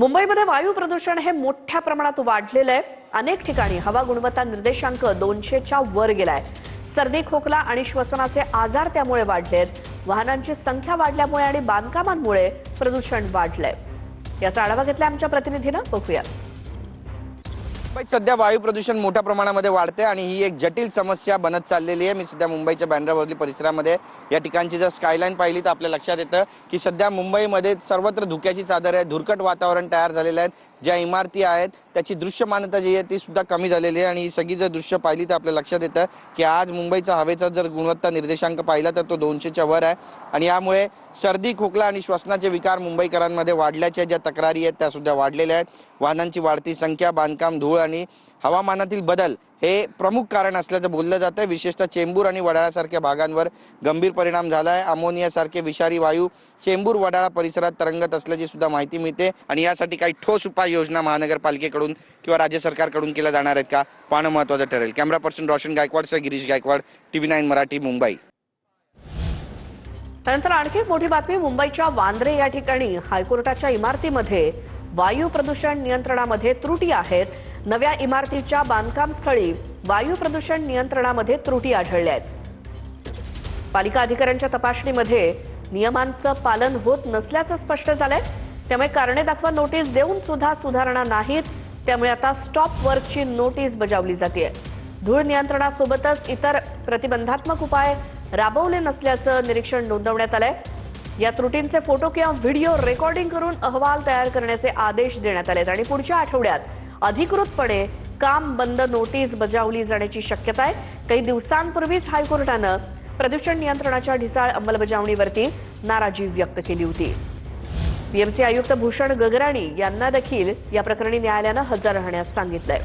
मुंबईमध्ये वायू प्रदूषण हे मोठ्या प्रमाणात वाढलेलं आहे। अनेक ठिकाणी हवा गुणवत्ता निर्देशांक 200च्या वर गेलाय। सर्दी, खोकला आणि श्वसनाचे आजार त्यामुळे वाढलेत। वाहनांची संख्या वाढल्यामुळे आणि बांधकामांमुळे प्रदूषण वाढलंय। याचा आढावा घेतला आमच्या प्रतिनिधीनं, बघूया। मुंबईत सध्या वायू प्रदूषण मोठ्या प्रमाणामध्ये वाढते आणि ही एक जटिल समस्या बनत चाललेली आहे। मी सध्या मुंबईच्या बँड्रा परिसरामध्ये या ठिकाणची जर स्कायलाईन पाहिली तर आपल्या लक्षात येतं की सध्या मुंबईमध्ये सर्वत्र धुक्याची चादर आहे। धुरकट वातावरण तयार झालेलं आहे। ज्या इमारती आहेत त्याची दृश्यमानता जी आहे ती सुद्धा कमी झालेली आहे आणि ही सगळी जर दृश्य पाहिली तर आपल्या लक्षात येतं की आज मुंबईचा हवेचा जर गुणवत्ता निर्देशांक पाहिला तर तो 200च्या वर आहे आणि यामुळे सर्दी, खोकला आणि श्वसनाचे विकार मुंबईकरांमध्ये वाढल्याच्या ज्या तक्रारी आहेत त्या सुद्धा वाढलेल्या आहेत। वाहनांची वाढती संख्या, बांधकाम, धूळ आणि हवामानातील बदल हे प्रमुख कारण असल्याचं बोललं जातं। विशेषतः चेंबूर आणि वडाळ्यासारख्या भागांवर गंभीर परिणाम झाला आहे। अमोनियासारखे विषारी वायू चेंबूर वडाळा परिसरात तरंगत असल्याची सुद्धा माहिती मिळते आणि यासाठी काही ठोस उपाययोजना महानगरपालिकेकडून किंवा राज्य सरकारकडून केल्या जाणार आहेत का, पाहणं महत्त्वाचं ठरेल। कॅमेरा पर्सन रोशन गायकवाडसह गिरीश गायकवाड, TV9 मराठी, मुंबई। त्यानंतर आणखी एक मोठी बातमी, मुंबईच्या वांद्रे या ठिकाणी हायकोर्टाच्या इमारतीमध्ये वायू प्रदूषण नियंत्रणामध्ये त्रुटी आहेत। नव्या इमारतीच्या बांधकाम स्थळी वायू प्रदूषण नियंत्रणामध्ये त्रुटी आढळल्या आहेत। पालिका अधिकाऱ्यांच्या तपासणीमध्ये नियमांचं पालन होत नसल्याचं स्पष्ट झालंय। त्यामुळे कारणे दाखवा नोटीस देऊन सुद्धा सुधारणा नाहीत। त्यामुळे आता स्टॉप वर्कची नोटीस बजावली जाते। धूळ नियंत्रणासोबतच इतर प्रतिबंधात्मक उपाय राबवले नसल्याचं निरीक्षण नोंदवण्यात आलंय। या त्रुटींचे फोटो किंवा व्हिडिओ रेकॉर्डिंग करून अहवाल तयार करण्याचे आदेश देण्यात आलेत आणि पुढच्या आठवड्यात अधिकृतपणे काम बंद नोटीस बजावली जाण्याची शक्यता आहे। काही दिवसांपूर्वीच हायकोर्टानं प्रदूषण नियंत्रणाच्या ढिसाळ अंमलबजावणीवरती नाराजी व्यक्त केली होती। PMC आयुक्त भूषण गगराणी यांना देखील या प्रकरणी न्यायालयानं हजर राहण्यास सांगितलंय।